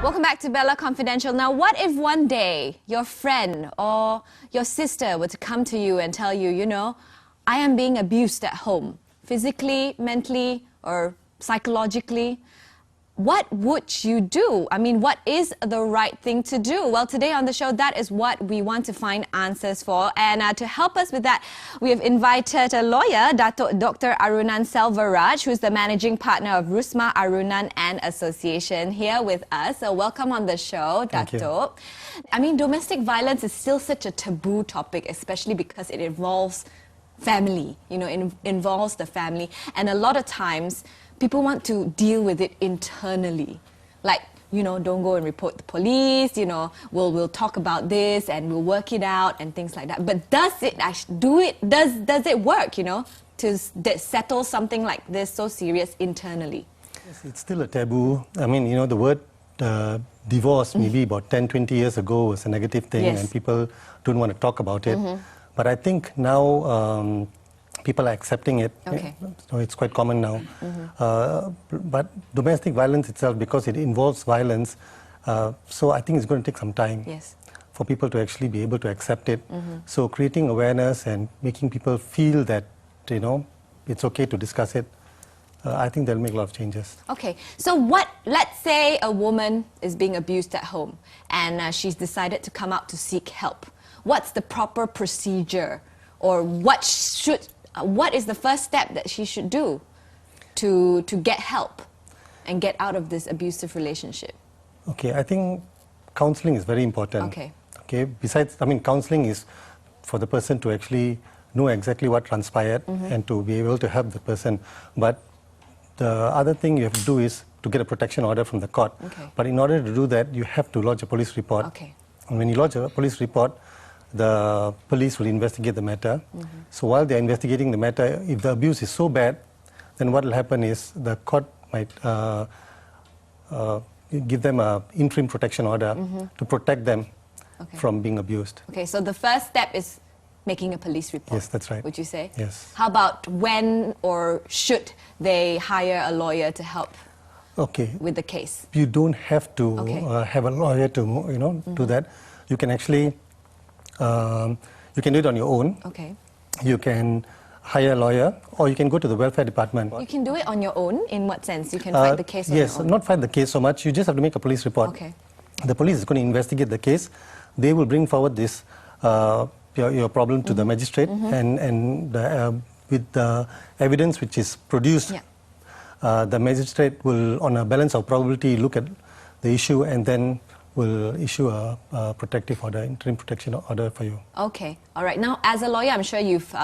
Welcome back to Bella Confidential. Now, what if one day your friend or your sister were to come to you and tell you, you know, I am being abused at home, physically, mentally, or psychologically? What would you do? I mean, what is the right thing to do? Well, today on the show, that is what we want to find answers for. And to help us with that, we have invited a lawyer, Dato Dr Arunan Selvaraj, who's the managing partner of Rusma Arunan and Association, here with us. So welcome on the show, Dato. I mean, domestic violence is still such a taboo topic, especially because it involves family, you know, it involves the family. And a lot of times, people want to deal with it internally. Like, you know, don't go and report the police, you know, we'll talk about this and we'll work it out and things like that. But does it actually does it work, you know, to settle something like this so serious internally? Yes, it's still a taboo. I mean, you know, the word divorce maybe about 10, 20 years ago was a negative thing, yes, and people don't want to talk about it. But I think now people are accepting it. Okay. So it's quite common now. But domestic violence itself, because it involves violence, so I think it's going to take some time, yes, for people to actually be able to accept it. So creating awareness and making people feel that, you know, it's okay to discuss it, I think that'll make a lot of changes. Okay, so let's say a woman is being abused at home and she's decided to come out to seek help. What's the proper procedure, or what is the first step that she should do to get help and get out of this abusive relationship? Okay, I think counseling is very important. Okay. Okay, besides, I mean, counseling is for the person to actually know exactly what transpired and to be able to help the person. But the other thing you have to do is to get a protection order from the court. Okay. But in order to do that, you have to lodge a police report. Okay. And when you lodge a police report, the police will investigate the matter. So while they're investigating the matter, if the abuse is so bad, then what will happen is the court might give them an interim protection order to protect them from being abused. Okay, so the first step is making a police report. Yes, that's right. Would you say? Yes. How about when or should they hire a lawyer to help with the case? You don't have to have a lawyer to, you know, do that. You can actually you can do it on your own. Okay. You can hire a lawyer, or you can go to the welfare department. You can do it on your own? In what sense? You can fight the case on your own? Yes, not fight the case so much. You just have to make a police report. Okay. The police is going to investigate the case. They will bring forward this your problem to the magistrate, and with the evidence which is produced, the magistrate will, on a balance of probability, look at the issue and then will issue a protective order, interim protection order for you. Okay, all right. Now, as a lawyer, I'm sure you've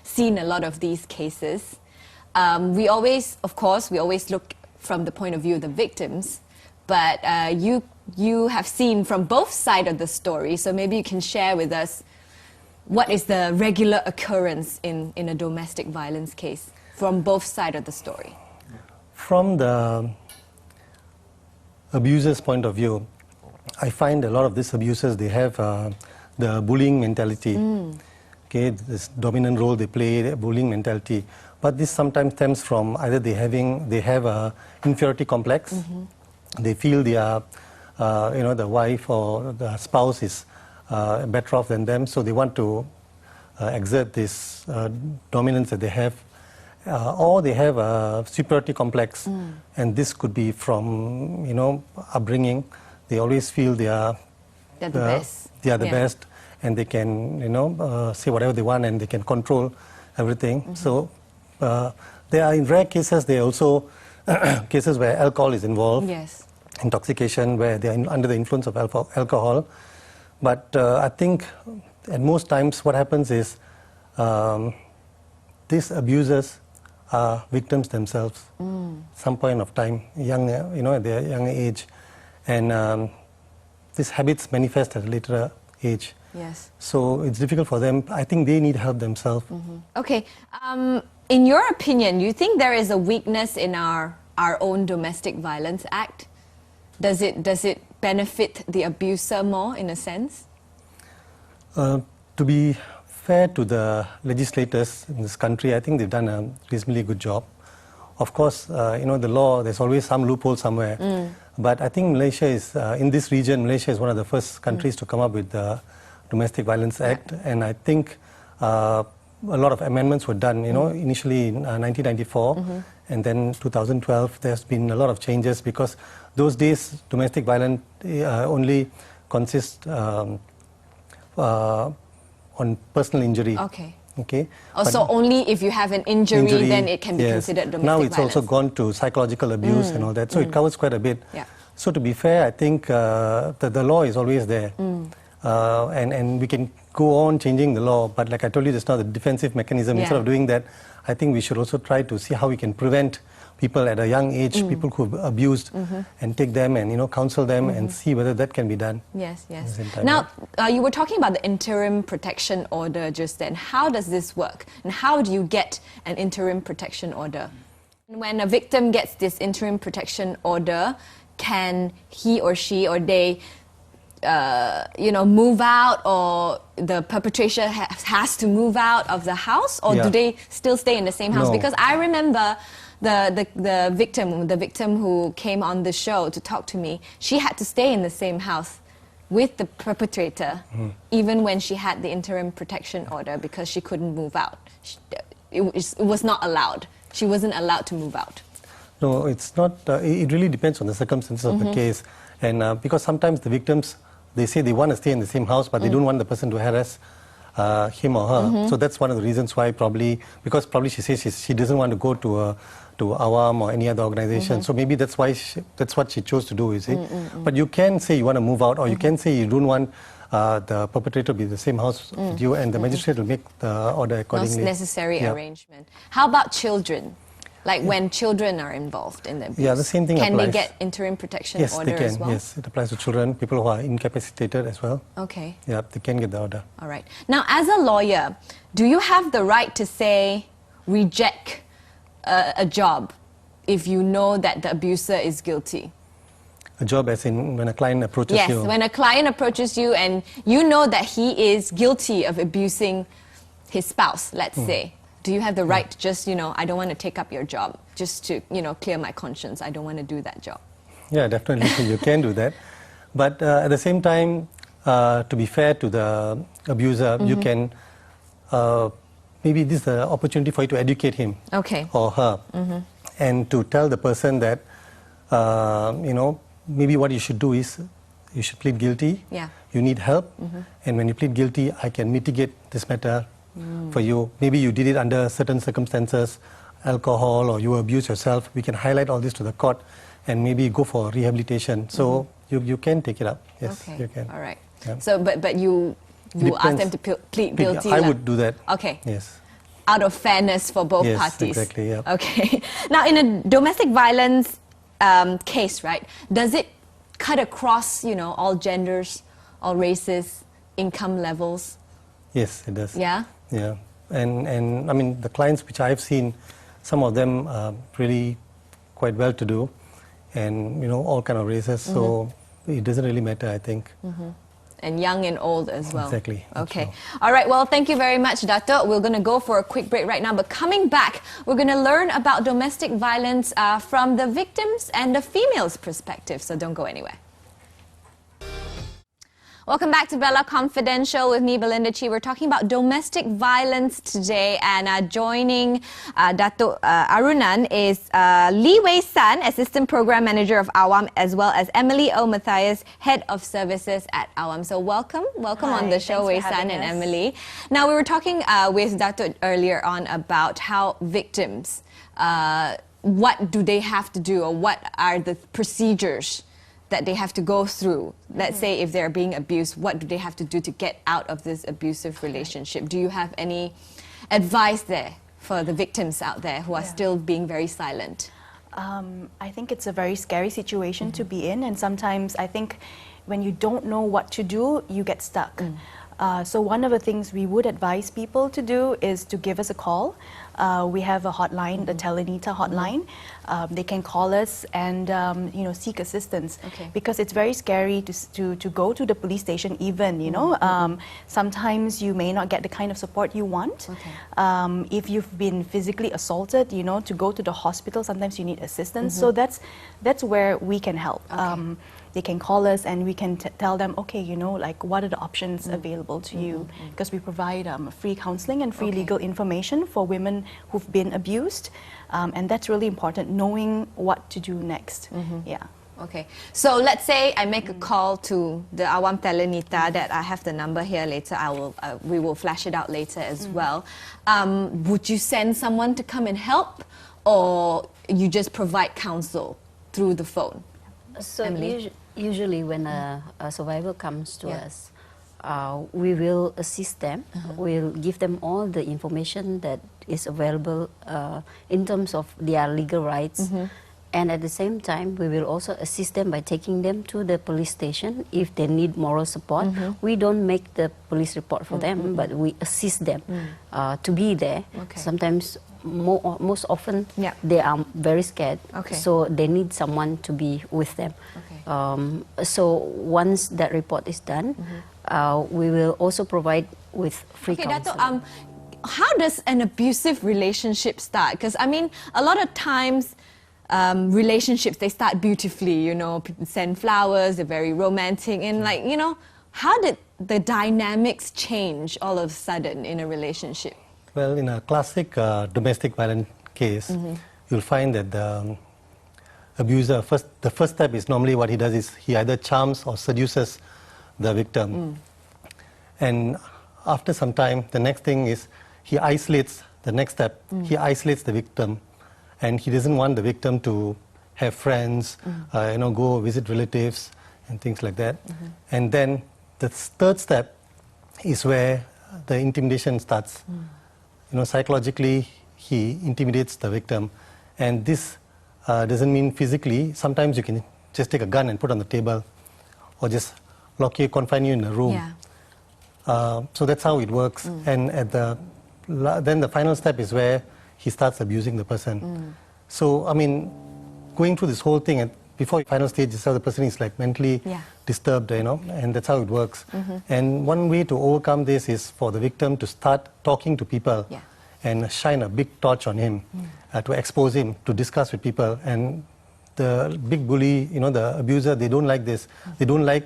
seen a lot of these cases. We always look from the point of view of the victims, but you have seen from both sides of the story, so maybe you can share with us what is the regular occurrence in a domestic violence case from both sides of the story. From the abuser's point of view, I find a lot of these abusers, they have the bullying mentality. Okay, this dominant role they play, the bullying mentality. But this sometimes stems from either they have a inferiority complex. They feel they are, you know, the wife or the spouse is better off than them, so they want to exert this dominance that they have. Or they have a superiority complex, and this could be from, you know, upbringing. They always feel they're the best. They are the best, and they can, you know, say whatever they want, and they can control everything. So there are, in rare cases, there are also cases where alcohol is involved. Yes. Intoxication, where they are under the influence of alcohol. But I think at most times what happens is these abusers are victims themselves. Some point of time, young, you know, at their young age. And these habits manifest at a later age. Yes. So it's difficult for them. I think they need help themselves. Okay. In your opinion, you think there is a weakness in our own Domestic Violence Act? Does it benefit the abuser more, in a sense? To be fair to the legislators in this country, I think they've done a reasonably good job. Of course, you know, the law, there's always some loophole somewhere. But I think Malaysia is, in this region, Malaysia is one of the first countries to come up with the Domestic Violence Act. And I think a lot of amendments were done, you know, initially in 1994. And then 2012, there's been a lot of changes because those days, domestic violence only consists on personal injury. Okay. Okay. Also, only if you have an injury, then it can be considered domestic violence. Now it's also gone to psychological abuse and all that, so it covers quite a bit. Yeah. So to be fair, I think the law is always there, and we can go on changing the law, but like I told you just now, the defensive mechanism, instead of doing that, I think we should also try to see how we can prevent people at a young age, people who've abused, and take them and, you know, counsel them and see whether that can be done. Yes, yes. Now, you were talking about the interim protection order just then. How does this work? And how do you get an interim protection order? When a victim gets this interim protection order, can he or she or they you know, move out, or the perpetrator has to move out of the house, or do they still stay in the same house? No. Because I remember the victim who came on the show to talk to me, she had to stay in the same house with the perpetrator, even when she had the interim protection order, because she couldn't move out. It was not allowed. She wasn't allowed to move out. No, it's not. It really depends on the circumstances of the case, and because sometimes the victims, they say they want to stay in the same house, but they don't want the person to harass him or her. So that's one of the reasons why, because she says she doesn't want to go to AWAM or any other organization. So maybe that's why that's what she chose to do, you see. But you can say you want to move out, or you can say you don't want the perpetrator to be in the same house with you, and the magistrate will make the order accordingly. Most necessary arrangement. How about children? Like when children are involved in the abuse? Yeah, the same thing applies. Can they get interim protection order as well? Yes, it applies to children, people who are incapacitated as well. Okay. Yeah, they can get the order. All right. Now, as a lawyer, do you have the right to say, reject a job if you know that the abuser is guilty? A job as in when a client approaches you? Yes, when a client approaches you and you know that he is guilty of abusing his spouse, let's say. Do you have the right to just, you know, I don't want to take up your job just to, you know, clear my conscience. I don't want to do that job. Yeah, definitely you can do that. But at the same time, to be fair to the abuser, you can, maybe this is the opportunity for you to educate him or her, and to tell the person that, you know, maybe what you should do is you should plead guilty. Yeah. You need help, and when you plead guilty, I can mitigate this matter for you. Maybe you did it under certain circumstances, alcohol, or you abuse yourself. We can highlight all this to the court and maybe go for rehabilitation. So you can take it up. Yes, you can. All right. Yeah. So, but you ask them to plead guilty? I would do that. Okay. Yes. Out of fairness for both Yes, parties? exactly, yeah. Okay. Now, in a domestic violence case, right, does it cut across, you know, all genders, all races, income levels? Yes, it does. Yeah? Yeah. And I mean, the clients which I've seen, some of them are really quite well to do, and, you know, all kind of races. So it doesn't really matter, I think. And young and old as well. Exactly. Okay. All right. Well, thank you very much, Dato. We're going to go for a quick break right now. But coming back, we're going to learn about domestic violence from the victims and the female's perspective. So don't go anywhere. Welcome back to Bella Confidential with me, Belinda Chi. We're talking about domestic violence today, and joining Dato Arunan is Lee Wei San, Assistant Program Manager of AWAM, as well as Emily O. Matthias, Head of Services at AWAM. So welcome Hi, on the show, Wei San and Emily. Now, we were talking with Dato earlier on about how victims, what do they have to do, or what are the procedures that they have to go through. Let's say if they're being abused, what do they have to do to get out of this abusive relationship? Do you have any advice there for the victims out there who are still being very silent? I think it's a very scary situation to be in, and sometimes I think when you don't know what to do, you get stuck. So one of the things we would advise people to do is to give us a call. We have a hotline, the Telenita hotline. They can call us and seek assistance, because it's very scary to go to the police station even, sometimes you may not get the kind of support you want. If you've been physically assaulted, to go to the hospital, sometimes you need assistance. So that's where we can help. They can call us and we can tell them, okay, what are the options available to you? Because we provide free counseling and free legal information for women who've been abused. And that's really important, knowing what to do next. Yeah. Okay, so let's say I make a call to the AWAM Telenita, that I have the number here later. We will flash it out later as well. Would you send someone to come and help, or you just provide counsel through the phone? So usually when a survivor comes to us, we will assist them. We'll give them all the information that is available in terms of their legal rights. And at the same time, we will also assist them by taking them to the police station if they need moral support. We don't make the police report for them, but we assist them to be there. Sometimes, most often, they are very scared, so they need someone to be with them. So once that report is done, we will also provide with free counseling. Dato, how does an abusive relationship start? Because I mean, a lot of times, relationships, they start beautifully, people send flowers, they're very romantic, and how did the dynamics change all of a sudden in a relationship? Well, in a classic domestic violence case, you'll find that the abuser, the first step is normally what he does is he either charms or seduces the victim. And after some time, the next thing is he isolates, the next step, he isolates the victim. And he doesn't want the victim to have friends, go visit relatives and things like that. And then the third step is where the intimidation starts. Psychologically, he intimidates the victim. And this doesn't mean physically. Sometimes you can just take a gun and put on the table, or just confine you in a room. So that's how it works. And then the final step is where he starts abusing the person. So, I mean, going through this whole thing, before the final stage itself, the person is like mentally disturbed, and that's how it works. And one way to overcome this is for the victim to start talking to people and shine a big torch on him, to expose him, to discuss with people. And the big bully, the abuser, they don't like this. They don't like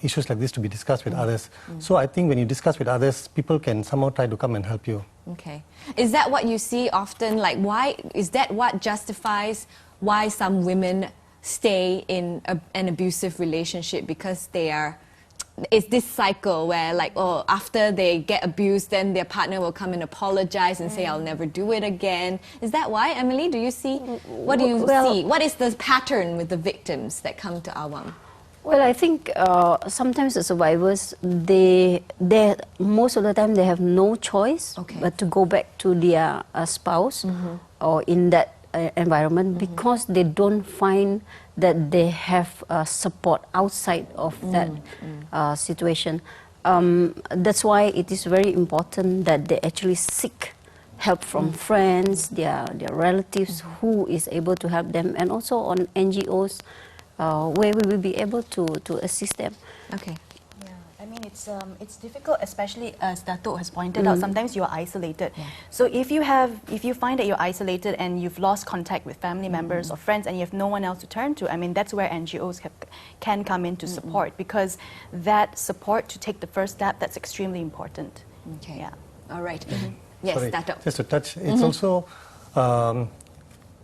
issues like this to be discussed with others. So I think when you discuss with others, people can somehow try to come and help you. Okay. Is that what you see often? Like, why is that what justifies why some women stay in an abusive relationship? Because it's this cycle where, like, after they get abused, then their partner will come and apologize and say, I'll never do it again. Is that why, Emily? Do you see? What do you see? What is the pattern with the victims that come to AWAM? Well, I think sometimes the survivors, most of the time they have no choice but to go back to their spouse or in that environment, because they don't find that they have support outside of that situation. That's why it is very important that they actually seek help from friends, their relatives who is able to help them, and also on NGOs, where we will be able to assist them. Okay. Yeah, I mean, it's difficult, especially as Dato has pointed out. Sometimes you are isolated. So if you find that you're isolated and you've lost contact with family members or friends, and you have no one else to turn to, I mean, that's where NGOs can come in to support, because that support to take the first step, that's extremely important. Okay. Yeah. All right. Yes, Sorry, Dato. just to touch, it's also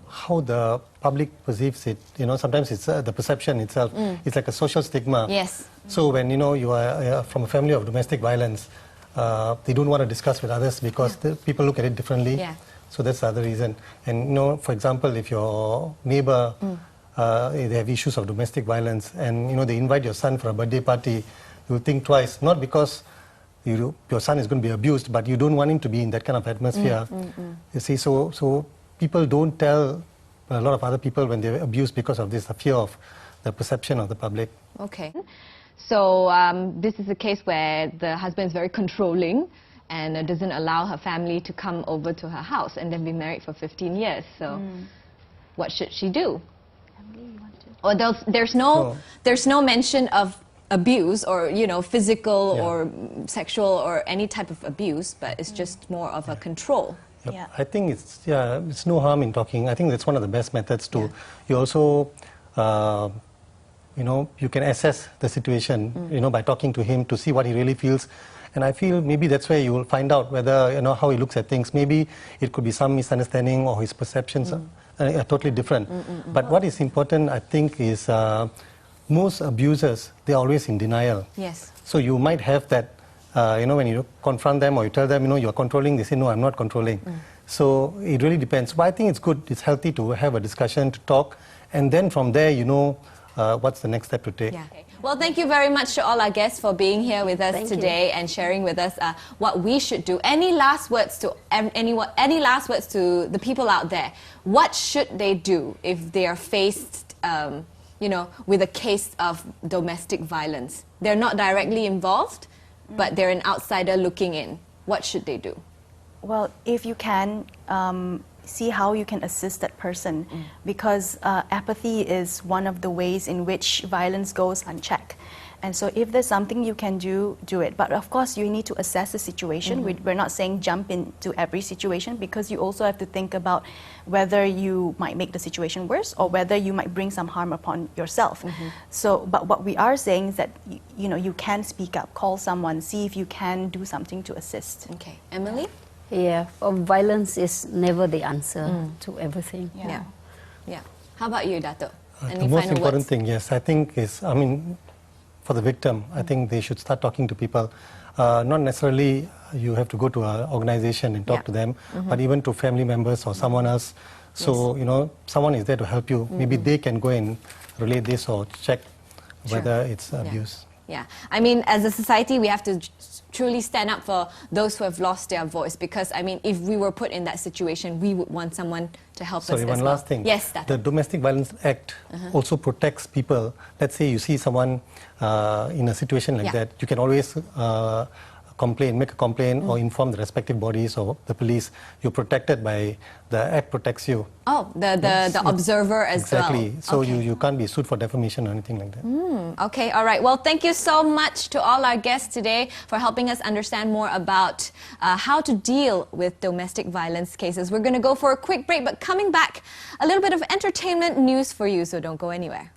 how the public perceives it. Sometimes it's the perception itself. It's like a social stigma. Yes. So when you are from a family of domestic violence, they don't want to discuss with others because the people look at it differently. So that's the other reason. And for example, if your neighbor they have issues of domestic violence, and they invite your son for a birthday party, you think twice. Not because your son is going to be abused, but you don't want him to be in that kind of atmosphere. You see, so people don't tell a lot of other people when they're abused because of this, the fear of the perception of the public. Okay. So this is a case where the husband is very controlling and doesn't allow her family to come over to her house, and they've been married for 15 years. So what should she do? Or there's no mention of abuse or, you know, physical or sexual or any type of abuse, but it's just more of a control. Yep. Yeah. I think it's no harm in talking. I think that's one of the best methods to. You also, you know, you can assess the situation, you know, by talking to him to see what he really feels. And I feel maybe that's where you will find out whether, you know, how he looks at things. Maybe it could be some misunderstanding or his perceptions are totally different. But what is important, I think, is most abusers, they're always in denial. Yes. So you might have that, you know, when you confront them or you tell them, you know, you're controlling, they say, no, I'm not controlling. So it really depends. But I think it's good, it's healthy to have a discussion, to talk, and then from there, you know, what's the next step to take. Yeah. Well, thank you very much to all our guests for being here with us Thank today and sharing with us what we should do. Any last words to any last words to the people out there? What should they do if they are faced, you know, with a case of domestic violence? They're not directly involved, but they're an outsider looking in. What should they do? Well, if you can, see how you can assist that person, because apathy is one of the ways in which violence goes unchecked. And so if there's something you can do, do it. But of course, you need to assess the situation. We're not saying jump into every situation, because you also have to think about whether you might make the situation worse or whether you might bring some harm upon yourself. So, but what we are saying is that, you know, you can speak up, call someone, see if you can do something to assist. Okay. Emily? Yeah, violence is never the answer to everything. Yeah. How about you, Dato? The most important thing, yes, I think is, I mean, for the victim, I think they should start talking to people. Not necessarily you have to go to an organization and talk to them, but even to family members or someone else. So, you know, someone is there to help you. Maybe they can go and relate this or check whether it's abuse. Yeah, I mean, as a society, we have to truly stand up for those who have lost their voice, because, I mean, if we were put in that situation, we would want someone to help us as well. Sorry, one last thing. Yes, Dato. The Domestic Violence Act also protects people. Let's say you see someone in a situation like that, you can always make a complaint or inform the respective bodies or the police. You're protected by, the Act protects you. Oh, the observer as well. Exactly. So you can't be sued for defamation or anything like that. Okay, all right. Well, thank you so much to all our guests today for helping us understand more about how to deal with domestic violence cases. We're going to go for a quick break, but coming back, a little bit of entertainment news for you, so don't go anywhere.